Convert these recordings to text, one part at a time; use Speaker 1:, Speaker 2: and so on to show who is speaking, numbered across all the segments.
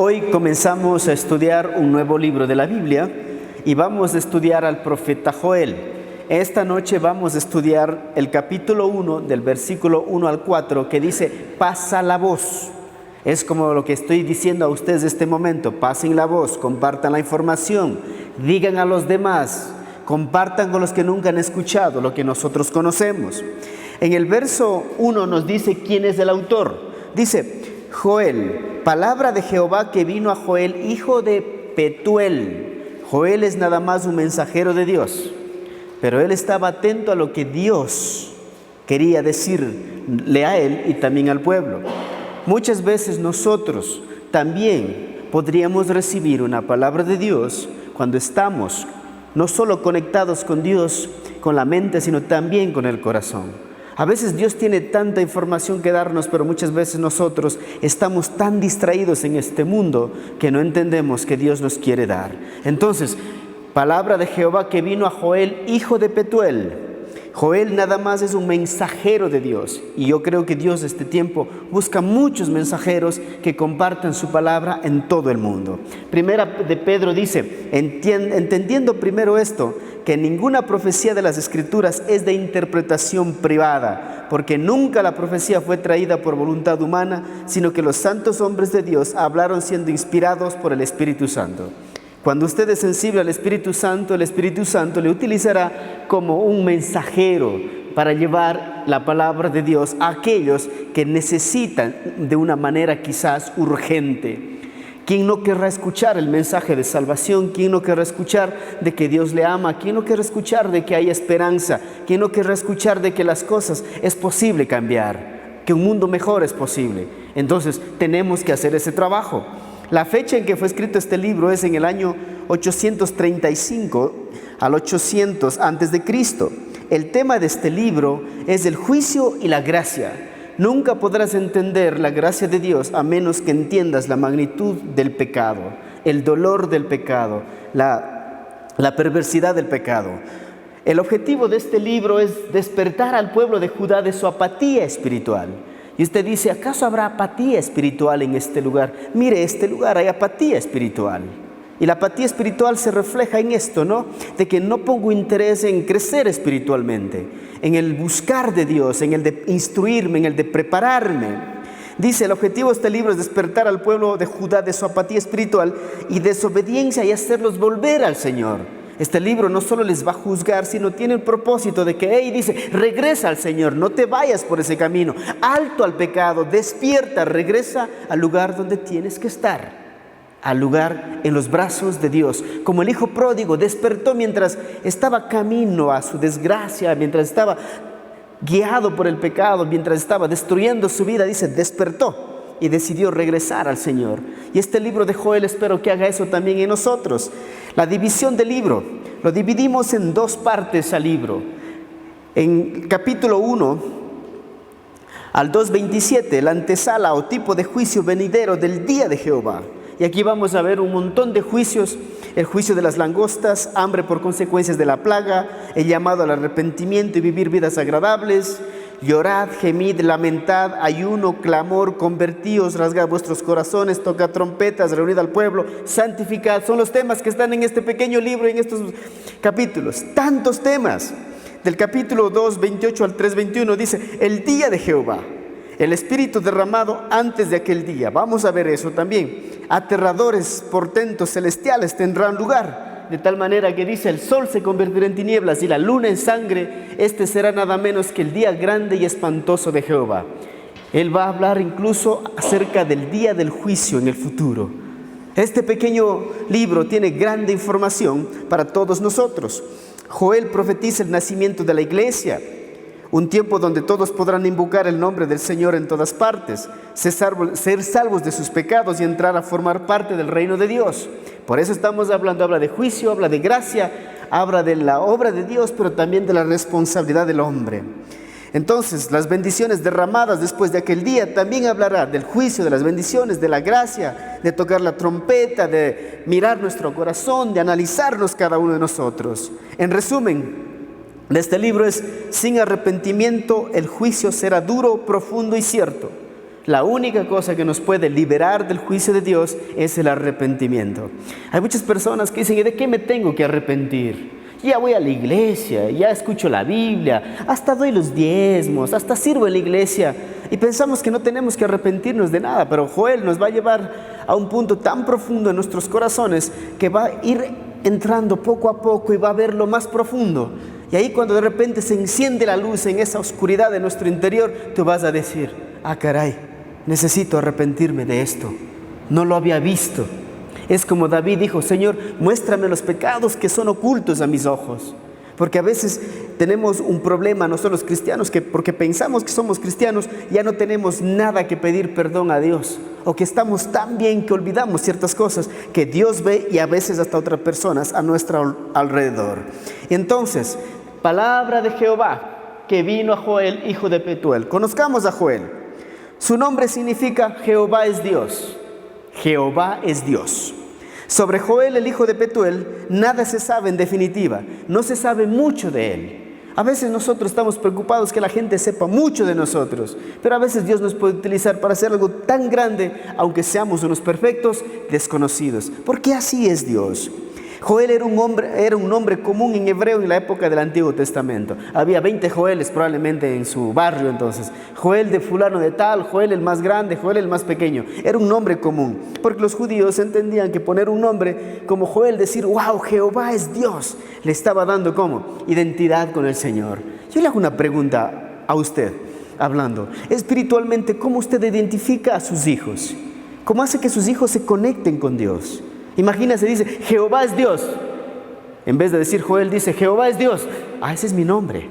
Speaker 1: Hoy comenzamos a estudiar un nuevo libro de la Biblia y vamos a estudiar al profeta Joel. Esta noche vamos a estudiar el capítulo 1 del versículo 1 al 4 que dice: pasa la voz. Es como lo que estoy diciendo a ustedes en este momento: pasen la voz, compartan la información, digan a los demás, compartan con los que nunca han escuchado lo que nosotros conocemos. En el verso 1 nos dice quién es el autor. Dice: Joel, palabra de Jehová que vino a Joel, hijo de Petuel. Joel es nada más un mensajero de Dios, pero él estaba atento a lo que Dios quería decirle a él y también al pueblo. Muchas veces nosotros también podríamos recibir una palabra de Dios cuando estamos no solo conectados con Dios, con la mente, sino también con el corazón. A veces Dios tiene tanta información que darnos, pero muchas veces nosotros estamos tan distraídos en este mundo que no entendemos que Dios nos quiere dar. Entonces, palabra de Jehová que vino a Joel, hijo de Petuel. Joel nada más es un mensajero de Dios, y yo creo que Dios este tiempo busca muchos mensajeros que compartan su palabra en todo el mundo. Primera de Pedro dice: entendiendo primero esto, que ninguna profecía de las Escrituras es de interpretación privada, porque nunca la profecía fue traída por voluntad humana, sino que los santos hombres de Dios hablaron siendo inspirados por el Espíritu Santo. Cuando usted es sensible al Espíritu Santo, el Espíritu Santo le utilizará como un mensajero para llevar la palabra de Dios a aquellos que necesitan de una manera quizás urgente. ¿Quién no querrá escuchar el mensaje de salvación? ¿Quién no querrá escuchar de que Dios le ama? ¿Quién no querrá escuchar de que hay esperanza? ¿Quién no querrá escuchar de que las cosas es posible cambiar? Que un mundo mejor es posible. Entonces tenemos que hacer ese trabajo. La fecha en que fue escrito este libro es en el año 835 al 800 antes de Cristo. El tema de este libro es el juicio y la gracia. Nunca podrás entender la gracia de Dios a menos que entiendas la magnitud del pecado, el dolor del pecado, la perversidad del pecado. El objetivo de este libro es despertar al pueblo de Judá de su apatía espiritual. Y usted dice: ¿acaso habrá apatía espiritual en este lugar? Mire, este lugar hay apatía espiritual. Y la apatía espiritual se refleja en esto, ¿no? De que no pongo interés en crecer espiritualmente, en el buscar de Dios, en el de instruirme, en el de prepararme. Dice: el objetivo de este libro es despertar al pueblo de Judá de su apatía espiritual y desobediencia y hacerlos volver al Señor. Este libro no solo les va a juzgar, sino tiene el propósito de que, dice, regresa al Señor, no te vayas por ese camino, alto al pecado, despierta, regresa al lugar donde tienes que estar, al lugar en los brazos de Dios. Como el hijo pródigo despertó mientras estaba camino a su desgracia, mientras estaba guiado por el pecado, mientras estaba destruyendo su vida, dice, despertó y decidió regresar al Señor. Y este libro de Joel espero que haga eso también en nosotros. La división del libro, lo dividimos en dos partes al libro. En capítulo 1 al 2:27, la antesala o tipo de juicio venidero del día de Jehová. Y aquí vamos a ver un montón de juicios: el juicio de las langostas, hambre por consecuencias de la plaga, el llamado al arrepentimiento y vivir vidas agradables, llorad, gemid, lamentad, ayuno, clamor, convertíos, rasgad vuestros corazones, tocad trompetas, reunid al pueblo, santificad. Son los temas que están en este pequeño libro, en estos capítulos. Tantos temas. Del capítulo 2, 28 al 3, 21 dice: el día de Jehová, el Espíritu derramado antes de aquel día. Vamos a ver eso también. Aterradores portentos celestiales tendrán lugar. De tal manera que dice: el sol se convertirá en tinieblas y la luna en sangre. Este será nada menos que el día grande y espantoso de Jehová. Él va a hablar incluso acerca del día del juicio en el futuro. Este pequeño libro tiene grande información para todos nosotros. Joel profetiza el nacimiento de la iglesia, un tiempo donde todos podrán invocar el nombre del Señor en todas partes, ser salvos de sus pecados y entrar a formar parte del reino de Dios. Por eso estamos hablando, habla de juicio, habla de gracia, habla de la obra de Dios, pero también de la responsabilidad del hombre. Entonces, las bendiciones derramadas después de aquel día también hablará del juicio, de las bendiciones, de la gracia, de tocar la trompeta, de mirar nuestro corazón, de analizarnos cada uno de nosotros. En resumen, de este libro es: sin arrepentimiento el juicio será duro, profundo y cierto. La única cosa que nos puede liberar del juicio de Dios es el arrepentimiento. Hay muchas personas que dicen, ¿y de qué me tengo que arrepentir? Ya voy a la iglesia, ya escucho la Biblia, hasta doy los diezmos, hasta sirvo en la iglesia. Y pensamos que no tenemos que arrepentirnos de nada, pero Joel nos va a llevar a un punto tan profundo en nuestros corazones que va a ir entrando poco a poco y va a ver lo más profundo. Y ahí cuando de repente se enciende la luz en esa oscuridad de nuestro interior, tú vas a decir, ah caray, necesito arrepentirme de esto, no lo había visto. Es como David dijo, Señor, muéstrame los pecados que son ocultos a mis ojos. Porque a veces tenemos un problema nosotros los cristianos, que porque pensamos que somos cristianos, ya no tenemos nada que pedir perdón a Dios. O que estamos tan bien que olvidamos ciertas cosas que Dios ve y a veces hasta otras personas a nuestro alrededor. Entonces, palabra de Jehová que vino a Joel, hijo de Petuel. Conozcamos a Joel. Su nombre significa Jehová es Dios. Jehová es Dios. Sobre Joel, el hijo de Petuel, nada se sabe en definitiva. No se sabe mucho de él. A veces nosotros estamos preocupados que la gente sepa mucho de nosotros, pero a veces Dios nos puede utilizar para hacer algo tan grande, aunque seamos unos perfectos desconocidos. Porque así es Dios. Joel era un nombre común en hebreo en la época del Antiguo Testamento. Había 20 Joeles probablemente en su barrio entonces. Joel de fulano de tal, Joel el más grande, Joel el más pequeño. Era un nombre común, porque los judíos entendían que poner un nombre como Joel, decir, wow, Jehová es Dios, le estaba dando ¿cómo? Identidad con el Señor. Yo le hago una pregunta a usted, hablando. Espiritualmente, ¿cómo usted identifica a sus hijos? ¿Cómo hace que sus hijos se conecten con Dios? Imagínese, dice, Jehová es Dios. En vez de decir Joel, dice, Jehová es Dios. Ah, ese es mi nombre.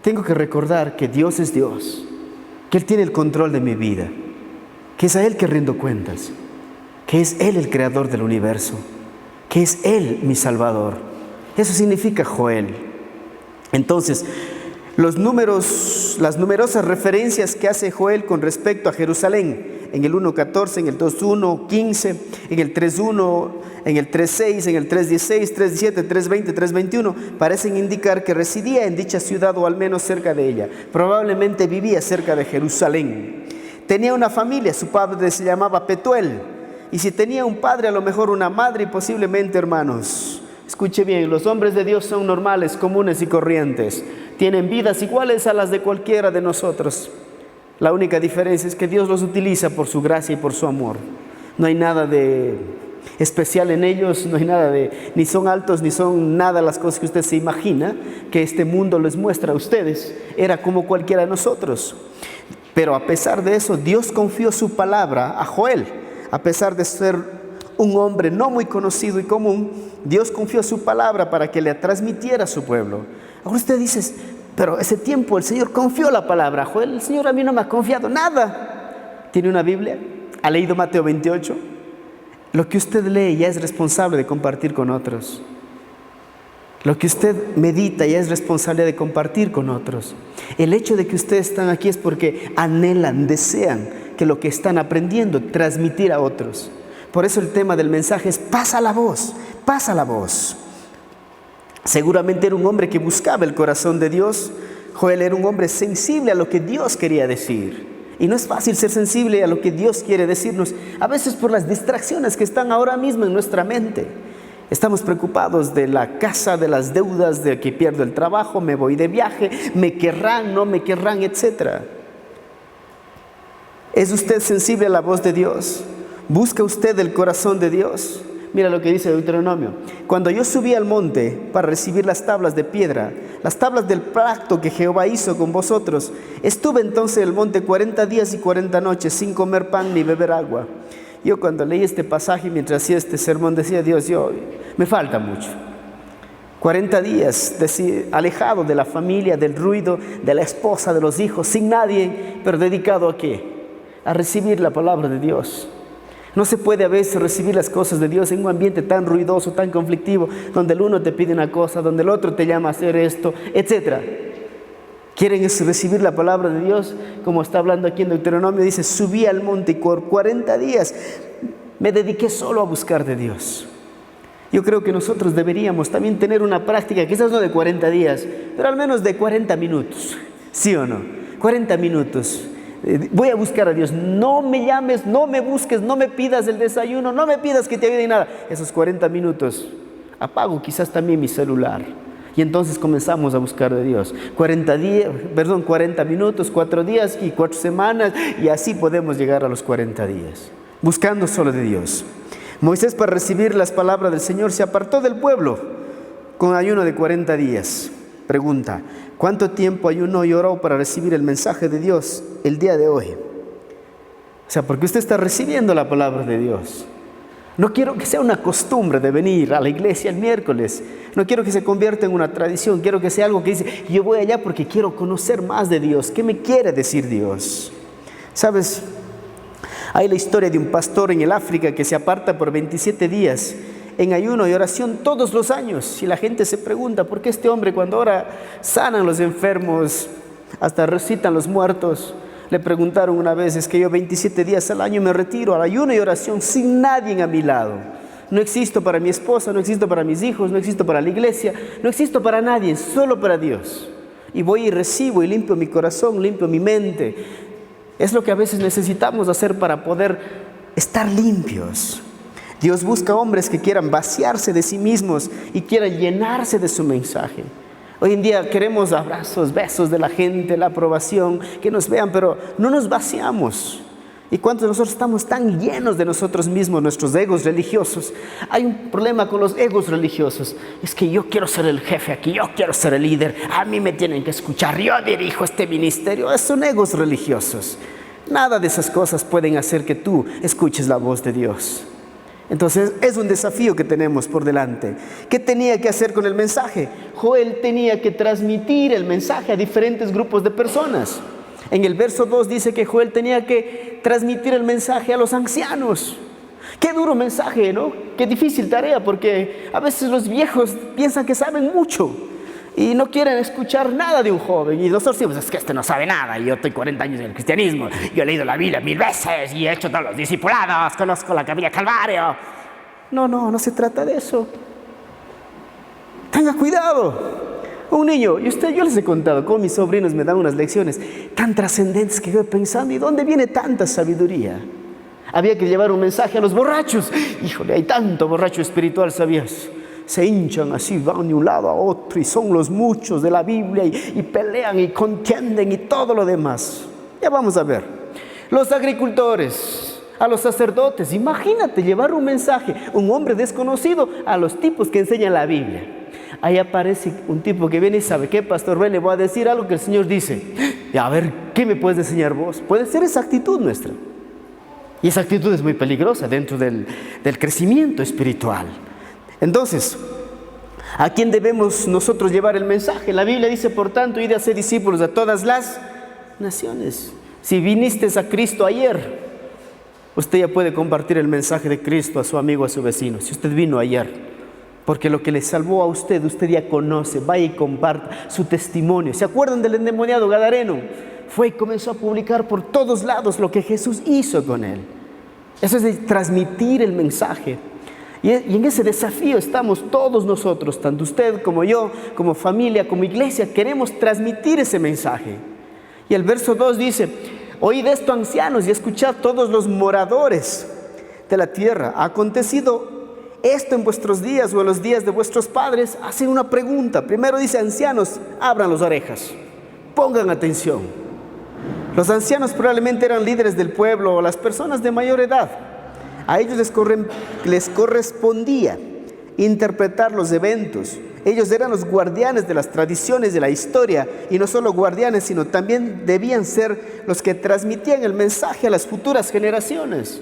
Speaker 1: Tengo que recordar que Dios es Dios, que Él tiene el control de mi vida, que es a Él que rindo cuentas, que es Él el creador del universo, que es Él mi Salvador. Eso significa Joel. Entonces, las numerosas referencias que hace Joel con respecto a Jerusalén, en el 1.14, en el 2.1.15, en el 3.1, en el 3.6, en el 3.16, 3.17, 3.20, 3.21, parecen indicar que residía en dicha ciudad o al menos cerca de ella. Probablemente vivía cerca de Jerusalén. Tenía una familia, su padre se llamaba Petuel, y si tenía un padre, a lo mejor una madre y posiblemente hermanos. Escuche bien, los hombres de Dios son normales, comunes y corrientes. Tienen vidas iguales a las de cualquiera de nosotros. La única diferencia es que Dios los utiliza por su gracia y por su amor. No hay nada de especial en ellos, no hay nada ni son altos, ni son nada las cosas que usted se imagina que este mundo les muestra a ustedes. Era como cualquiera de nosotros. Pero a pesar de eso, Dios confió su palabra a Joel. A pesar de ser un hombre no muy conocido y común, Dios confió su palabra para que le transmitiera a su pueblo. Ahora usted dice, pero ese tiempo el Señor confió la palabra a Joel. El Señor a mí no me ha confiado nada. ¿Tiene una Biblia? ¿Ha leído Mateo 28? Lo que usted lee ya es responsable de compartir con otros. Lo que usted medita ya es responsable de compartir con otros. El hecho de que ustedes están aquí es porque anhelan, desean que lo que están aprendiendo transmitir a otros. Por eso el tema del mensaje es pasa la voz, pasa la voz. Seguramente era un hombre que buscaba el corazón de Dios. Joel era un hombre sensible a lo que Dios quería decir. Y no es fácil ser sensible a lo que Dios quiere decirnos, a veces por las distracciones que están ahora mismo en nuestra mente. Estamos preocupados de la casa, de las deudas, de que pierdo el trabajo, me voy de viaje, me querrán, no me querrán, etc. ¿Es usted sensible a la voz de Dios? ¿Busca usted el corazón de Dios? Mira lo que dice Deuteronomio. Cuando yo subí al monte para recibir las tablas de piedra, las tablas del pacto que Jehová hizo con vosotros, estuve entonces en el monte 40 días y 40 noches sin comer pan ni beber agua. Yo cuando leí este pasaje mientras hacía este sermón decía, Dios, me falta mucho. 40 días alejado de la familia, del ruido, de la esposa, de los hijos, sin nadie, pero dedicado ¿a qué? A recibir la palabra de Dios. No se puede a veces recibir las cosas de Dios en un ambiente tan ruidoso, tan conflictivo, donde el uno te pide una cosa, donde el otro te llama a hacer esto, etc. ¿Quieren recibir la palabra de Dios? Como está hablando aquí en Deuteronomio, dice, subí al monte y por 40 días me dediqué solo a buscar de Dios. Yo creo que nosotros deberíamos también tener una práctica, quizás no de 40 días, pero al menos de 40 minutos, ¿sí o no? 40 minutos Voy a buscar a Dios. No me llames, no me busques, no me pidas el desayuno, no me pidas que te ayude en nada. Esos 40 minutos apago quizás también mi celular. Y entonces comenzamos a buscar de Dios. 40 minutos, 4 días y 4 semanas. Y así podemos llegar a los 40 días. Buscando solo de Dios. Moisés, para recibir las palabras del Señor, se apartó del pueblo con ayuno de 40 días. Pregunta: ¿cuánto tiempo ayunó y oró para recibir el mensaje de Dios el día de hoy? O sea, porque usted está recibiendo la palabra de Dios. No quiero que sea una costumbre de venir a la iglesia el miércoles. No quiero que se convierta en una tradición. Quiero que sea algo que dice: yo voy allá porque quiero conocer más de Dios. ¿Qué me quiere decir Dios? ¿Sabes? Hay la historia de un pastor en el África que se aparta por 27 días en ayuno y oración todos los años. Y la gente se pregunta: ¿por qué este hombre cuando ora sanan los enfermos, hasta resucitan los muertos? Le preguntaron una vez: es que yo 27 días al año me retiro al ayuno y oración sin nadie a mi lado. No existo para mi esposa, no existo para mis hijos, no existo para la iglesia, no existo para nadie, solo para Dios. Y voy y recibo y limpio mi corazón, limpio mi mente. Es lo que a veces necesitamos hacer para poder estar limpios. Dios busca hombres que quieran vaciarse de sí mismos y quieran llenarse de su mensaje. Hoy en día queremos abrazos, besos de la gente, la aprobación, que nos vean, pero no nos vaciamos. ¿Y cuántos de nosotros estamos tan llenos de nosotros mismos, nuestros egos religiosos? Hay un problema con los egos religiosos. Es que yo quiero ser el jefe aquí, yo quiero ser el líder, a mí me tienen que escuchar, yo dirijo este ministerio. Son egos religiosos. Nada de esas cosas pueden hacer que tú escuches la voz de Dios. Entonces es un desafío que tenemos por delante. ¿Qué tenía que hacer con el mensaje? Joel tenía que transmitir el mensaje a diferentes grupos de personas. En el verso 2 dice que Joel tenía que transmitir el mensaje a los ancianos. Qué duro mensaje, ¿no? Qué difícil tarea, porque a veces los viejos piensan que saben mucho y no quieren escuchar nada de un joven. Y nosotros decimos: es que este no sabe nada, yo estoy 40 años en el cristianismo, yo he leído la Biblia 1000 veces y he hecho todos los discipulados, conozco la Capilla Calvario. No se trata de eso. Tenga cuidado. Un niño, yo les he contado cómo mis sobrinos me dan unas lecciones tan trascendentes que yo pensando: ¿y dónde viene tanta sabiduría? Había que llevar un mensaje a los borrachos. Híjole, hay tanto borracho espiritual, ¿sabías? Se hinchan así, van de un lado a otro y son los muchos de la Biblia y pelean y contienden y todo lo demás. Ya vamos a ver. Los agricultores, a los sacerdotes. Imagínate llevar un mensaje, un hombre desconocido, a los tipos que enseñan la Biblia. Ahí aparece un tipo que viene y sabe: ¿qué, pastor? Le voy a decir algo que el Señor dice. Y a ver, ¿qué me puedes enseñar vos? Puede ser esa actitud nuestra. Y esa actitud es muy peligrosa dentro del crecimiento espiritual. Entonces, ¿a quién debemos nosotros llevar el mensaje? La Biblia dice: por tanto, id a ser discípulos a todas las naciones. Si viniste a Cristo ayer, usted ya puede compartir el mensaje de Cristo a su amigo, a su vecino. Si usted vino ayer, porque lo que le salvó a usted ya conoce. Vaya y comparta su testimonio. ¿Se acuerdan del endemoniado gadareno? Fue y comenzó a publicar por todos lados lo que Jesús hizo con él. Eso es de transmitir el mensaje. Y en ese desafío estamos todos nosotros, tanto usted como yo, como familia, como iglesia. Queremos transmitir ese mensaje. Y el verso 2 dice: oíd esto, ancianos, y escuchad todos los moradores de la tierra. ¿Ha acontecido esto en vuestros días o en los días de vuestros padres? Hacen una pregunta. Primero dice: ancianos, abran las orejas, pongan atención. Los ancianos probablemente eran líderes del pueblo o las personas de mayor edad. A ellos les correspondía interpretar los eventos. Ellos eran los guardianes de las tradiciones de la historia, y no solo guardianes, sino también debían ser los que transmitían el mensaje a las futuras generaciones.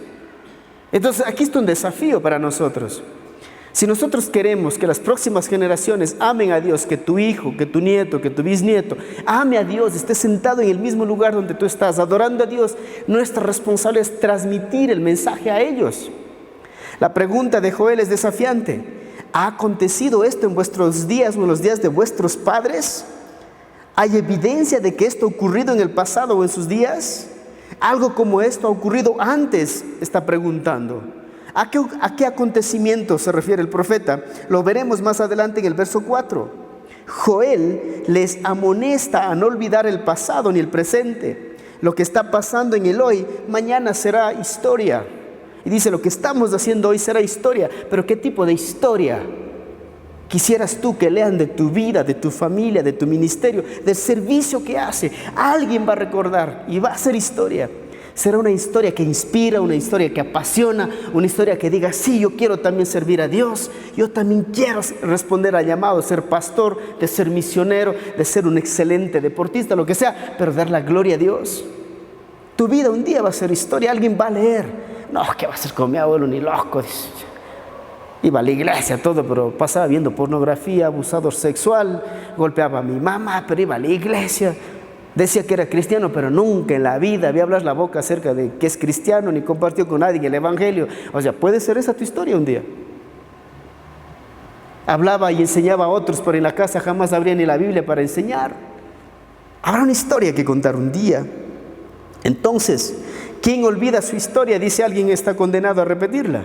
Speaker 1: Entonces aquí está un desafío para nosotros. Si nosotros queremos que las próximas generaciones amen a Dios, que tu hijo, que tu nieto, que tu bisnieto ame a Dios, esté sentado en el mismo lugar donde tú estás, adorando a Dios, nuestra responsabilidad es transmitir el mensaje a ellos. La pregunta de Joel es desafiante. ¿Ha acontecido esto en vuestros días o en los días de vuestros padres? ¿Hay evidencia de que esto ha ocurrido en el pasado o en sus días? ¿Algo como esto ha ocurrido antes? Está preguntando. ¿A qué acontecimiento se refiere el profeta? Lo veremos más adelante en el verso 4. Joel les amonesta a no olvidar el pasado ni el presente. Lo que está pasando en el hoy, mañana será historia. Y dice, lo que estamos haciendo hoy será historia. Pero ¿qué tipo de historia quisieras tú que lean de tu vida, de tu familia, de tu ministerio, del servicio que hace? Alguien va a recordar y va a ser historia. Será una historia que inspira, una historia que apasiona, una historia que diga, sí, yo quiero también servir a Dios, yo también quiero responder al llamado de ser pastor, de ser misionero, de ser un excelente deportista, lo que sea, pero dar la gloria a Dios. Tu vida un día va a ser historia, alguien va a leer. No, ¿qué va a hacer con mi abuelo? Ni loco, dice. Iba a la iglesia, todo, pero pasaba viendo pornografía, abusador sexual, golpeaba a mi mamá, pero iba a la iglesia. Decía que era cristiano, pero nunca en la vida había hablado la boca acerca de que es cristiano, ni compartió con nadie el evangelio. O sea, puede ser esa tu historia un día. Hablaba y enseñaba a otros, pero en la casa jamás abría ni la Biblia para enseñar. Habrá una historia que contar un día. Entonces, ¿quién olvida su historia? Dice alguien, está condenado a repetirla.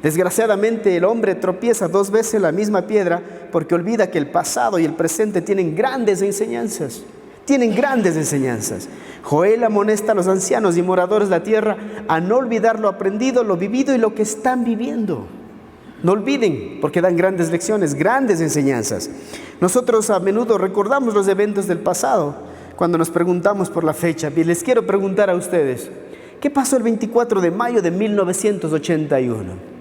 Speaker 1: Desgraciadamente el hombre tropieza 2 veces en la misma piedra porque olvida que el pasado y el presente tienen grandes enseñanzas. Tienen grandes enseñanzas. Joel amonesta a los ancianos y moradores de la tierra a no olvidar lo aprendido, lo vivido y lo que están viviendo. No olviden, porque dan grandes lecciones, grandes enseñanzas. Nosotros a menudo recordamos los eventos del pasado cuando nos preguntamos por la fecha. Y les quiero preguntar a ustedes, ¿qué pasó el 24 de mayo de 1981?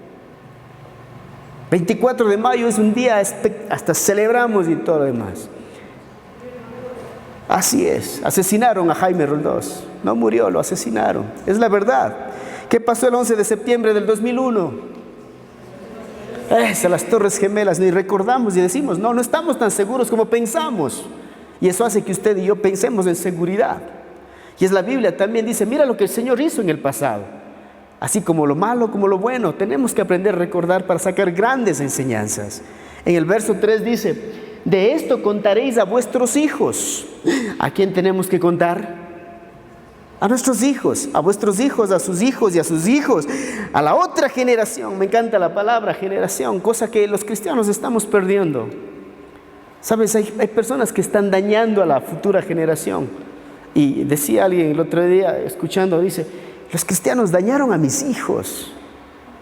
Speaker 1: 24 de mayo es un día, hasta celebramos y todo lo demás. Así es, asesinaron a Jaime Roldós. No murió, lo asesinaron. Es la verdad. ¿Qué pasó el 11 de septiembre del 2001? Las Torres Gemelas, ni recordamos y decimos, no estamos tan seguros como pensamos. Y eso hace que usted y yo pensemos en seguridad. Y es la Biblia también dice, mira lo que el Señor hizo en el pasado. Así como lo malo, como lo bueno, tenemos que aprender a recordar para sacar grandes enseñanzas. En el verso 3 dice, de esto contaréis a vuestros hijos. ¿A quién tenemos que contar? A nuestros hijos, a vuestros hijos, a sus hijos y a sus hijos, a la otra generación. Me encanta la palabra generación, cosa que los cristianos estamos perdiendo. Sabes, hay personas que están dañando a la futura generación. Y decía alguien el otro día, escuchando, dice, los cristianos dañaron a mis hijos.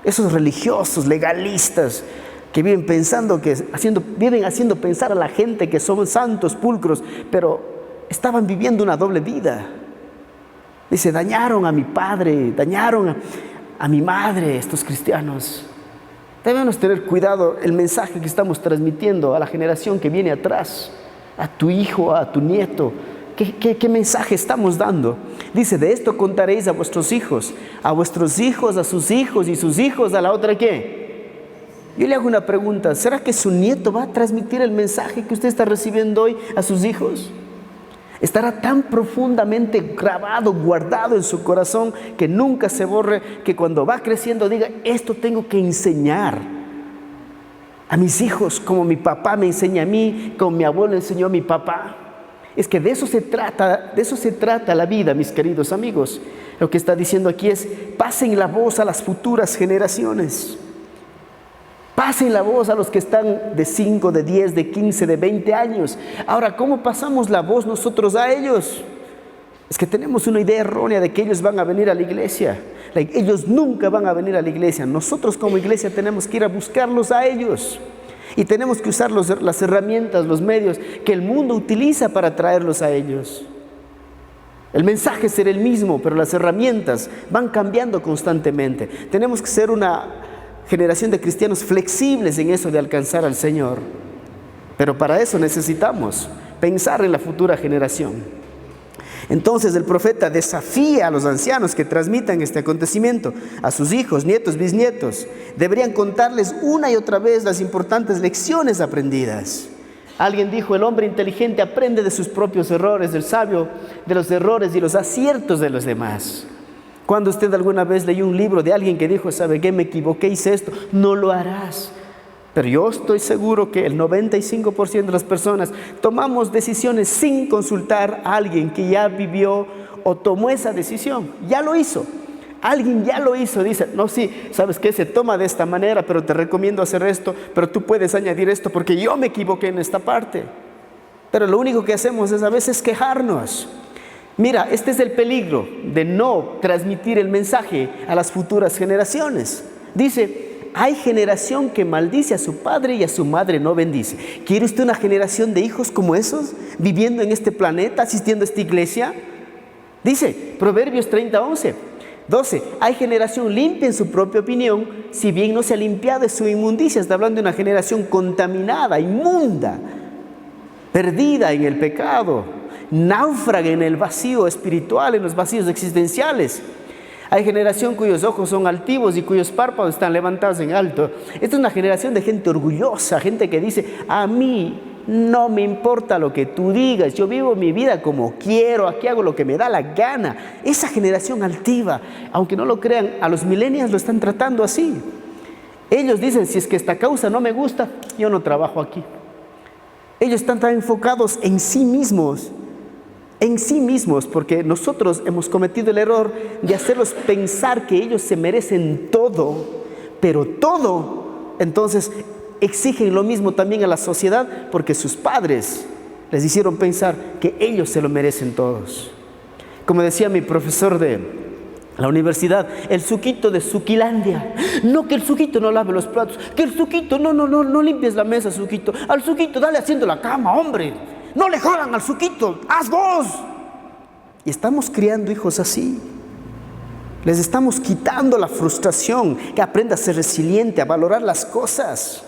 Speaker 1: Esos religiosos, legalistas, que viven pensando viven haciendo pensar a la gente que son santos, pulcros, pero estaban viviendo una doble vida. Dice, dañaron a mi padre, dañaron a mi madre, estos cristianos. Debemos tener cuidado el mensaje que estamos transmitiendo a la generación que viene atrás, a tu hijo, a tu nieto. ¿Qué mensaje estamos dando? Dice, de esto contaréis a vuestros hijos, a sus hijos y sus hijos, a la otra ¿qué? Yo le hago una pregunta, ¿será que su nieto va a transmitir el mensaje que usted está recibiendo hoy a sus hijos? Estará tan profundamente grabado, guardado en su corazón, que nunca se borre, que cuando va creciendo diga, esto tengo que enseñar a mis hijos, como mi papá me enseña a mí, como mi abuelo enseñó a mi papá. Es que de eso se trata la vida, mis queridos amigos. Lo que está diciendo aquí es, pasen la voz a las futuras generaciones. Pasen la voz a los que están de 5, de 10, de 15, de 20 años. Ahora, ¿cómo pasamos la voz nosotros a ellos? Es que tenemos una idea errónea de que ellos van a venir a la iglesia. Ellos nunca van a venir a la iglesia. Nosotros como iglesia tenemos que ir a buscarlos a ellos. Y tenemos que usar las herramientas, los medios que el mundo utiliza para traerlos a ellos. El mensaje será el mismo, pero las herramientas van cambiando constantemente. Tenemos que ser una generación de cristianos flexibles en eso de alcanzar al Señor. Pero para eso necesitamos pensar en la futura generación. Entonces el profeta desafía a los ancianos que transmitan este acontecimiento, a sus hijos, nietos, bisnietos. Deberían contarles una y otra vez las importantes lecciones aprendidas. Alguien dijo, el hombre inteligente aprende de sus propios errores, del sabio de los errores y los aciertos de los demás. Cuando usted alguna vez leyó un libro de alguien que dijo, ¿sabe qué? Me equivoqué, hice esto. No lo harás. Pero yo estoy seguro que el 95% de las personas tomamos decisiones sin consultar a alguien que ya vivió o tomó esa decisión. Ya lo hizo. Alguien ya lo hizo. Dice, no, sí, ¿sabes qué? Se toma de esta manera, pero te recomiendo hacer esto, pero tú puedes añadir esto porque yo me equivoqué en esta parte. Pero lo único que hacemos es a veces quejarnos. Mira, este es el peligro de no transmitir el mensaje a las futuras generaciones. Dice, hay generación que maldice a su padre y a su madre no bendice. ¿Quiere usted una generación de hijos como esos, viviendo en este planeta, asistiendo a esta iglesia? Dice, Proverbios 30:11, 12, hay generación limpia en su propia opinión, si bien no se ha limpiado de su inmundicia. Está hablando de una generación contaminada, inmunda, perdida en el pecado, náufraga en el vacío espiritual, en los vacíos existenciales. Hay generación cuyos ojos son altivos y cuyos párpados están levantados en alto. Esta es una generación de gente orgullosa, gente que dice, a mí no me importa lo que tú digas, yo vivo mi vida como quiero, aquí hago lo que me da la gana. Esa generación altiva, aunque no lo crean, a los millennials lo están tratando así. Ellos dicen, si es que esta causa no me gusta, yo no trabajo aquí. Ellos están tan enfocados en sí mismos, porque nosotros hemos cometido el error de hacerlos pensar que ellos se merecen todo, pero todo. Entonces exigen lo mismo también a la sociedad, porque sus padres les hicieron pensar que ellos se lo merecen todos. Como decía mi profesor de la universidad, el suquito de Suquilandia. No, que el suquito no lave los platos, que el suquito, no limpies la mesa, suquito. Al suquito dale haciendo la cama, hombre. No le jodan al suquito, haz vos. Y estamos criando hijos así. Les estamos quitando la frustración, que aprenda a ser resiliente, a valorar las cosas,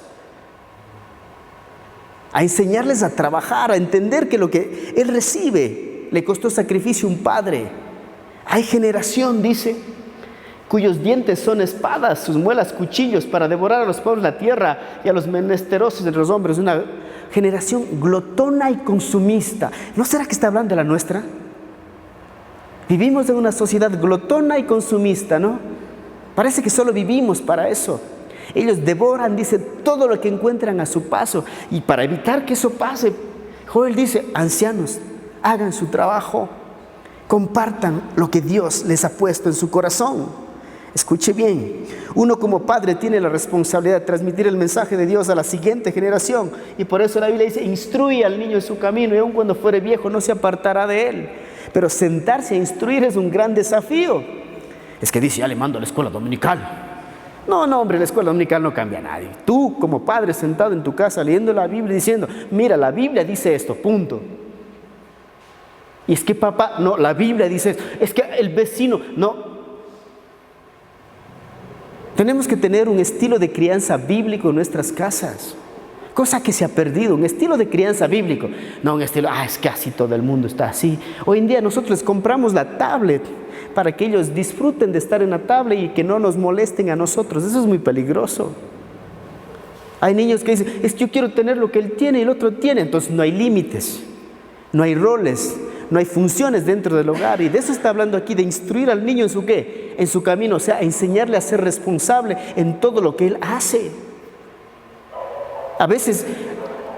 Speaker 1: a enseñarles a trabajar, a entender que lo que él recibe le costó sacrificio a un padre. Hay generación, dice, cuyos dientes son espadas, sus muelas cuchillos para devorar a los pueblos de la tierra y a los menesterosos de los hombres. Una generación glotona y consumista. ¿No será que está hablando de la nuestra? Vivimos en una sociedad glotona y consumista, ¿no? Parece que solo vivimos para eso. Ellos devoran, dice, todo lo que encuentran a su paso. Y para evitar que eso pase, Joel dice, ancianos, hagan su trabajo, compartan lo que Dios les ha puesto en su corazón. Escuche bien, uno como padre tiene la responsabilidad de transmitir el mensaje de Dios a la siguiente generación, y por eso la Biblia dice, instruye al niño en su camino y aun cuando fuere viejo no se apartará de él. Pero sentarse a instruir es un gran desafío. Es que dice, ya le mando a la escuela dominical. No, hombre, la escuela dominical no cambia a nadie. Tú como padre sentado en tu casa leyendo la Biblia y diciendo, mira, la Biblia dice esto, punto. Y es que papá, no, la Biblia dice esto. Es que el vecino, no. Tenemos que tener un estilo de crianza bíblico en nuestras casas, cosa que se ha perdido, un estilo de crianza bíblico, no un estilo, es que así todo el mundo está así. Hoy en día nosotros les compramos la tablet para que ellos disfruten de estar en la tablet y que no nos molesten a nosotros. Eso es muy peligroso. Hay niños que dicen, es que yo quiero tener lo que él tiene y el otro tiene. Entonces no hay límites, no hay roles, no hay funciones dentro del hogar. Y de eso está hablando aquí, de instruir al niño en su ¿qué? En su camino, o sea, enseñarle a ser responsable en todo lo que él hace. A veces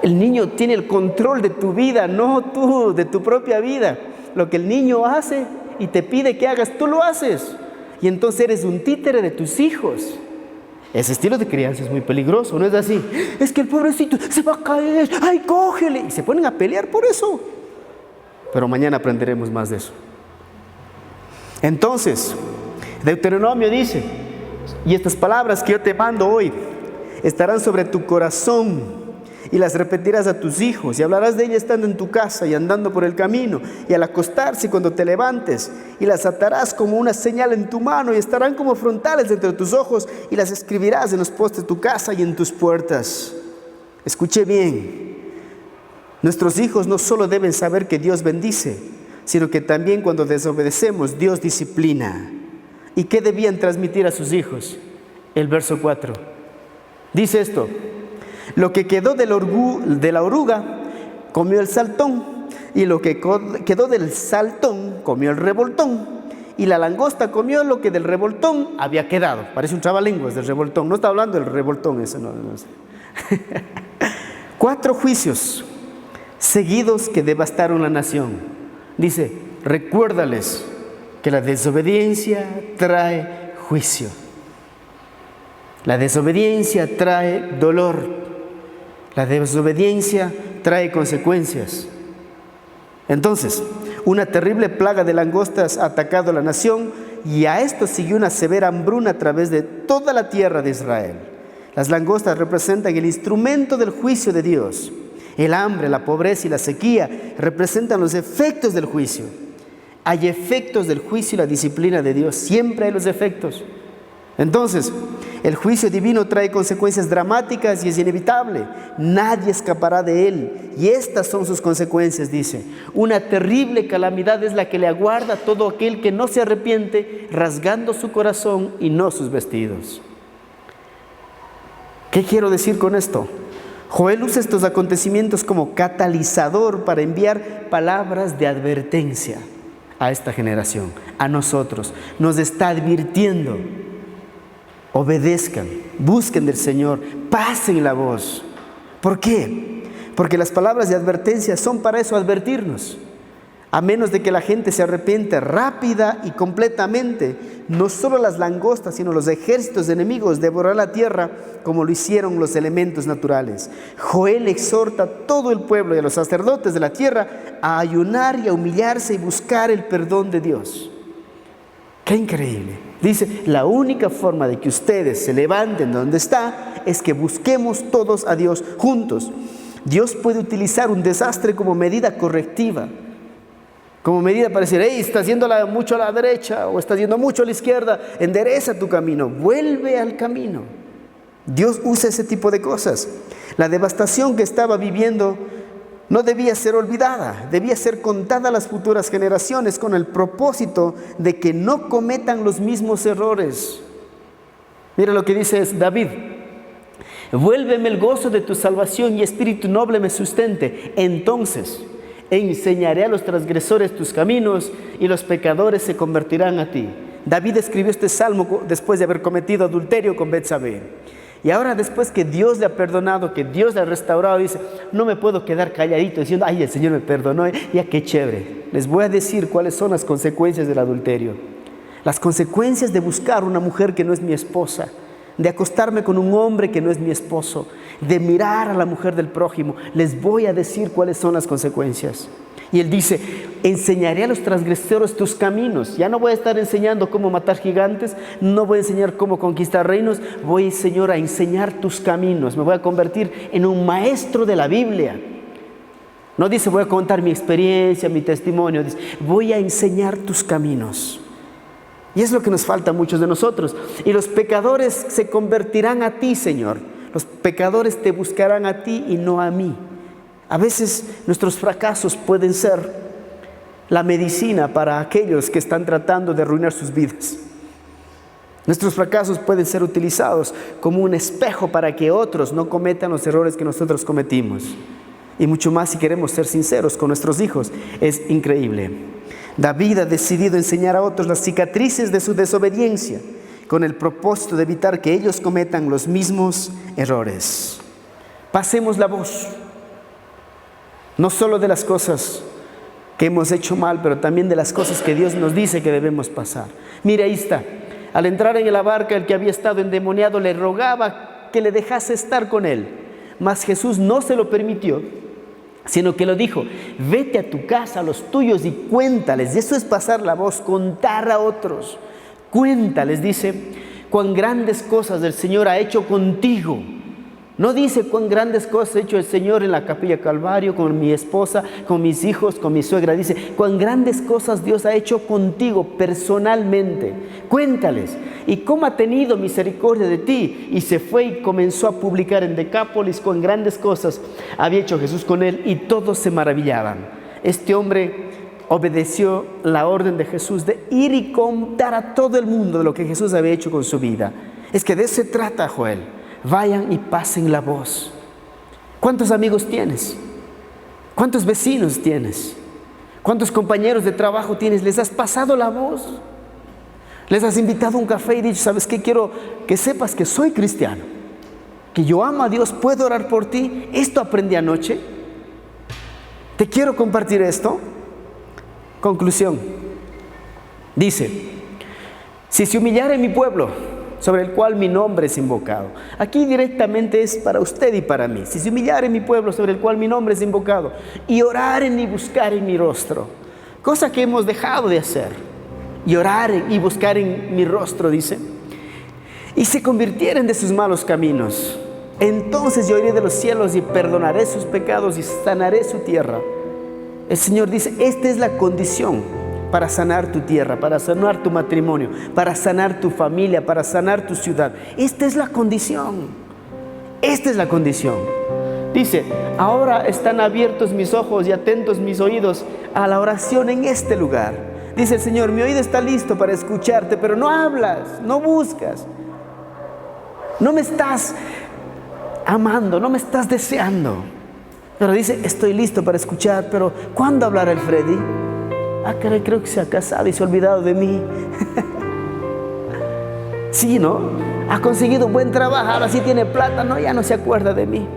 Speaker 1: el niño tiene el control de tu vida, no tú, de tu propia vida. Lo que el niño hace y te pide que hagas, tú lo haces. Y entonces eres un títere de tus hijos. Ese estilo de crianza es muy peligroso, ¿no es así? Es que el pobrecito se va a caer, ¡ay, cógele! Y se ponen a pelear por eso. Pero mañana aprenderemos más de eso. Entonces, Deuteronomio dice, y estas palabras que yo te mando hoy estarán sobre tu corazón y las repetirás a tus hijos y hablarás de ellas estando en tu casa y andando por el camino y al acostarse y cuando te levantes, y las atarás como una señal en tu mano y estarán como frontales entre tus ojos y las escribirás en los postes de tu casa y en tus puertas. Escuche bien, nuestros hijos no solo deben saber que Dios bendice, sino que también cuando desobedecemos Dios disciplina. ¿Y qué debían transmitir a sus hijos? El verso 4 dice esto: lo que quedó de la oruga comió el saltón, y lo que quedó del saltón comió el revoltón, y la langosta comió lo que del revoltón había quedado. Parece un trabalenguas del revoltón, no está hablando del revoltón eso, no. 4 juicios seguidos que devastaron la nación. Dice, recuérdales que la desobediencia trae juicio. La desobediencia trae dolor. La desobediencia trae consecuencias. Entonces, Una terrible plaga de langostas ha atacado a la nación y a esto siguió una severa hambruna a través de toda la tierra de Israel. Las langostas representan el instrumento del juicio de Dios. El hambre, la pobreza y la sequía representan los efectos del juicio. Hay efectos del juicio y la disciplina de Dios. Siempre hay los efectos. Entonces, el juicio divino trae consecuencias dramáticas y es inevitable. Nadie escapará de él. Y estas son sus consecuencias, dice. Una terrible calamidad es la que le aguarda a todo aquel que no se arrepiente, rasgando su corazón y no sus vestidos. ¿Qué quiero decir con esto? Joel usa estos acontecimientos como catalizador para enviar palabras de advertencia a esta generación, a nosotros. Nos está advirtiendo: obedezcan, busquen del Señor, pasen la voz. ¿Por qué? Porque las palabras de advertencia son para eso, advertirnos. A menos de que la gente se arrepiente rápida y completamente, no solo las langostas, sino los ejércitos enemigos devorarán la tierra como lo hicieron los elementos naturales. Joel exhorta a todo el pueblo y a los sacerdotes de la tierra a ayunar y a humillarse y buscar el perdón de Dios. ¡Qué increíble! Dice, la única forma de que ustedes se levanten de donde está es que busquemos todos a Dios juntos. Dios puede utilizar un desastre como medida correctiva, como medida para decir: hey, estás yendo mucho a la derecha o estás yendo mucho a la izquierda, endereza tu camino, vuelve al camino. Dios usa ese tipo de cosas. La devastación que estaba viviendo no debía ser olvidada, debía ser contada a las futuras generaciones con el propósito de que no cometan los mismos errores. Mira lo que dice David: vuélveme el gozo de tu salvación y espíritu noble me sustente. Entonces enseñaré a los transgresores tus caminos y los pecadores se convertirán a ti. David escribió este salmo después de haber cometido adulterio con Betsabé. Y ahora, después que Dios le ha perdonado, que Dios le ha restaurado, dice: no me puedo quedar calladito diciendo: ay, el Señor me perdonó, ya qué chévere. Les voy a decir cuáles son las consecuencias del adulterio. Las consecuencias de buscar una mujer que no es mi esposa, de acostarme con un hombre que no es mi esposo, de mirar a la mujer del prójimo. Les voy a decir cuáles son las consecuencias. Y él dice: enseñaré a los transgresores tus caminos. Ya no voy a estar enseñando cómo matar gigantes, no voy a enseñar cómo conquistar reinos, voy, Señor, a enseñar tus caminos. Me voy a convertir en un maestro de la Biblia. No dice voy a contar mi experiencia, mi testimonio, dice voy a enseñar tus caminos. Y es lo que nos falta a muchos de nosotros. Y los pecadores se convertirán a ti, Señor. Los pecadores te buscarán a ti y no a mí. A veces nuestros fracasos pueden ser la medicina para aquellos que están tratando de arruinar sus vidas. Nuestros fracasos pueden ser utilizados como un espejo para que otros no cometan los errores que nosotros cometimos. Y mucho más si queremos ser sinceros con nuestros hijos. Es increíble. David ha decidido enseñar a otros las cicatrices de su desobediencia con el propósito de evitar que ellos cometan los mismos errores. Pasemos la voz, no solo de las cosas que hemos hecho mal, pero también de las cosas que Dios nos dice que debemos pasar. Mira, ahí está. Al entrar en la barca, el que había estado endemoniado le rogaba que le dejase estar con él, mas Jesús no se lo permitió, sino que lo dijo: vete a tu casa, a los tuyos y cuéntales. Eso es pasar la voz, contar a otros. Cuéntales, dice, cuán grandes cosas el Señor ha hecho contigo. No dice cuán grandes cosas ha hecho el Señor en la Capilla Calvario, con mi esposa, con mis hijos, con mi suegra. Dice cuán grandes cosas Dios ha hecho contigo personalmente. Cuéntales. Y cómo ha tenido misericordia de ti. Y se fue y comenzó a publicar en Decápolis cuán grandes cosas había hecho Jesús con él. Y todos se maravillaban. Este hombre obedeció la orden de Jesús de ir y contar a todo el mundo de lo que Jesús había hecho con su vida. Es que de eso se trata, Joel. Vayan y pasen la voz. ¿Cuántos amigos tienes? ¿Cuántos vecinos tienes? ¿Cuántos compañeros de trabajo tienes? ¿Les has pasado la voz? ¿Les has invitado a un café y dicho: sabes qué? Quiero que sepas que soy cristiano, que yo amo a Dios, puedo orar por ti? Esto aprendí anoche. Te quiero compartir esto. Conclusión. Dice: si se humillare mi pueblo, sobre el cual mi nombre es invocado. Aquí directamente es para usted y para mí. Si se humillare mi pueblo, sobre el cual mi nombre es invocado, y oraren y buscaren mi rostro, cosa que hemos dejado de hacer, y orar y buscar en mi rostro, dice, y se convirtieren de sus malos caminos, entonces yo iré de los cielos y perdonaré sus pecados y sanaré su tierra. El Señor dice, esta es la condición para sanar tu tierra, para sanar tu matrimonio, para sanar tu familia, para sanar tu ciudad. Esta es la condición. Esta es la condición. Dice, ahora están abiertos mis ojos y atentos mis oídos a la oración en este lugar. Dice el Señor, mi oído está listo para escucharte, pero no hablas, no buscas. No me estás amando, no me estás deseando. Pero dice, estoy listo para escuchar, pero ¿cuándo hablará el Freddy? Caray, creo que se ha casado y se ha olvidado de mí. Sí, ¿no? Ha conseguido un buen trabajo, ahora sí tiene plata, no, ya no se acuerda de mí.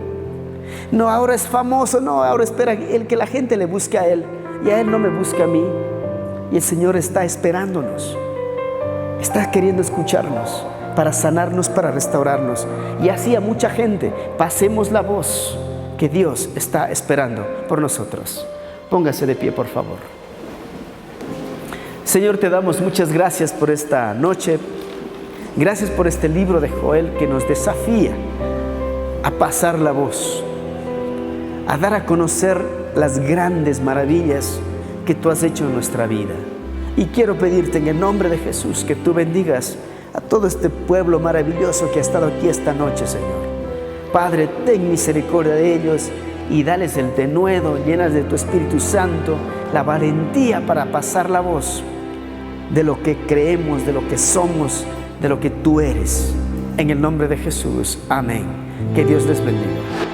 Speaker 1: No, ahora es famoso, no, ahora espera que la gente le busque a él y a él no me busca a mí. Y el Señor está esperándonos, está queriendo escucharnos para sanarnos, para restaurarnos. Y así a mucha gente pasemos la voz que Dios está esperando por nosotros. Póngase de pie, por favor. Señor, te damos muchas gracias por esta noche. Gracias por este libro de Joel que nos desafía a pasar la voz, a dar a conocer las grandes maravillas que tú has hecho en nuestra vida. Y quiero pedirte en el nombre de Jesús que tú bendigas a todo este pueblo maravilloso que ha estado aquí esta noche, Señor. Padre, ten misericordia de ellos y dales el denuedo, llenas de tu Espíritu Santo, la valentía para pasar la voz de lo que creemos, de lo que somos, de lo que tú eres. En el nombre de Jesús, amén. Que Dios les bendiga.